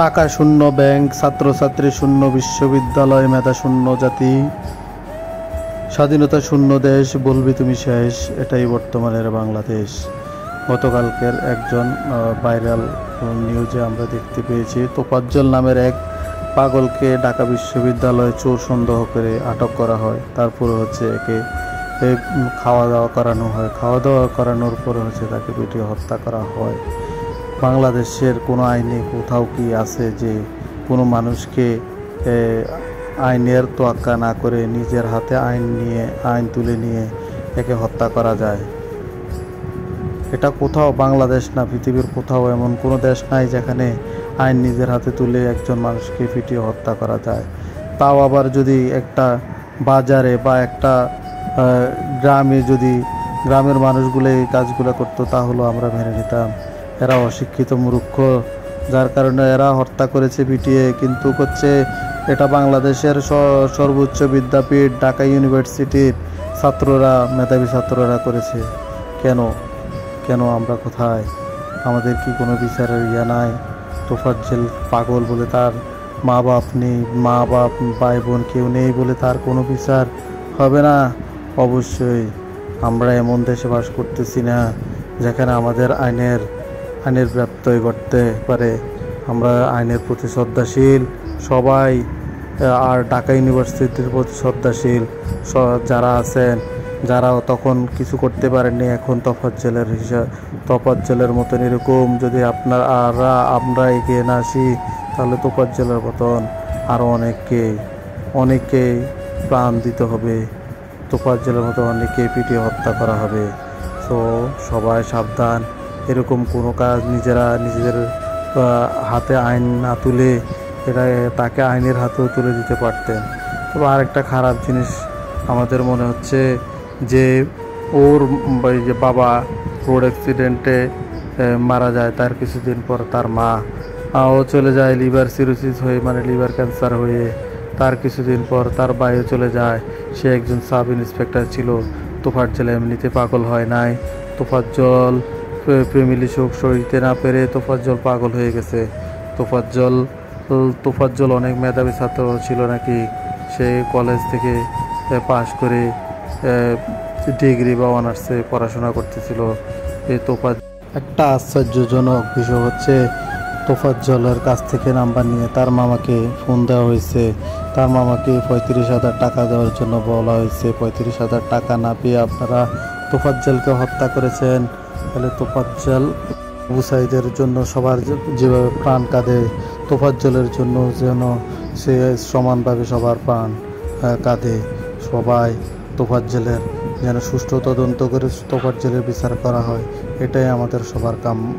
টাকা শূন্য ব্যাংক, ছাত্রছাত্রী শূন্য বিশ্ববিদ্যালয়, মেধা শূন্য জাতি, স্বাধীনতা শূন্য দেশ, বলবি তুমি শেষ। এটাই বর্তমানের বাংলাদেশ। গতকালকের একজন ভাইরাল নিউজে আমরা দেখতে পেয়েছি তোফাজ্জল নামের এক পাগলকে ঢাকা বিশ্ববিদ্যালয়ে চোর সন্দেহ করে আটক করা হয়। তারপরে একে খাওয়া দাওয়া করানো হয়। খাওয়া দাওয়া করানোর পরে তাকে পিটিয়ে হত্যা করা হয়। বাংলাদেশের কোনো আইনে কোথাও কি আছে যে কোনো মানুষকে আইনের তোয়াক্কা না করে নিজের হাতে আইন তুলে নিয়ে একে হত্যা করা যায়? এটা কোথাও বাংলাদেশ না, পৃথিবীর কোথাও এমন কোনো দেশ নাই যেখানে আইন নিজের হাতে তুলে একজন মানুষকে পিটিয়ে হত্যা করা যায়। তাও আবার যদি একটা বাজারে বা একটা গ্রামে যদি গ্রামের মানুষগুলো এই কাজগুলো করতো তাহলে আমরা মেনে নিতাম। এরা অশিক্ষিত মূর্খ, যার কারণে এরা হত্যা করেছে পিটিয়ে। কিন্তু এটা বাংলাদেশের সর্বোচ্চ বিদ্যাপীঠ ঢাকা ইউনিভার্সিটির ছাত্ররা, মেধাবী ছাত্ররা করেছে। কেন আমরা কোথায়? আমাদের কি কোনো বিচারের নাই? তোফাজ্জল পাগল বলে তার মা বাপ নেই, ভাই বোন কেউ নেই বলে তার কোনো বিচার হবে না? অবশ্যই। আমরা এমন দেশে বাস করতেছি না যেখানে আমাদের আইনের ব্যত্যয় ঘটতে পারে। আমরা আইনের প্রতি শ্রদ্ধাশীল সবাই, আর ঢাকা ইউনিভার্সিটির প্রতি শ্রদ্ধাশীল যারা আছেন, যারা তখন কিছু করতে পারেননি, এখন তোফাজ্জলের মতন এরকম যদি আমরা এগিয়ে না আসি তাহলে তোফাজ্জলের মতন আরও অনেককে প্রাণ দিতে হবে। তোফাজ্জলের মতো অনেককে পিটিয়ে হত্যা করা হবে। তো সবাই সাবধান। এরকম কোনো কাজ নিজেদের হাতে আইন না তুলে তাকে আইনের হাতেও তুলে দিতে পারতেন। তবে আরেকটা খারাপ জিনিস আমাদের মনে হচ্ছে যে ওর যে বাবা রোড অ্যাক্সিডেন্টে মারা যায়, তার কিছুদিন পর তার ও চলে যায় লিভার সিরোসিস হয়ে, মানে লিভার ক্যান্সার হয়ে। তার কিছুদিন পর তার ভাইও চলে যায়। সে একজন সাব ইন্সপেক্টর ছিল। তোফাজ্জল এমনিতে পাগল হয় নাই। তোফাজ্জল ফ্যামিলি শোক সইতে না পেরে তোফাজ্জল পাগল হয়ে গেছে। তোফাজ্জল অনেক মেধাবী ছাত্র ছিল নাকি। সে কলেজ থেকে পাশ করে ডিগ্রি বা অনার্সে পড়াশোনা করতেছিল। একটা আশ্চর্যজনক বিষয় তোফাজ্জলের কাছ থেকে নাম্বার নিয়ে তার মামাকে ফোন দেওয়া হয়েছে। তার মামাকে 35,000 টাকা দেওয়ার জন্য বলা হয়েছে। 35,000 টাকা না পেয়ে আপনারা তোফাজ্জলকে হত্যা করেছেন। তাহলে তোফাজ্জল আবু সাঈদের জন্য সবার যেভাবে প্রাণ কাঁদে, তোফাজ্জলের জন্য যেন সে সমানভাবে সবার প্রাণ কাঁদে। সবাই তোফাজ্জলের যেন সুষ্ঠু তদন্ত করে তোফাজ্জলের বিচার করা হয়, এটাই আমাদের সবার কাম্য।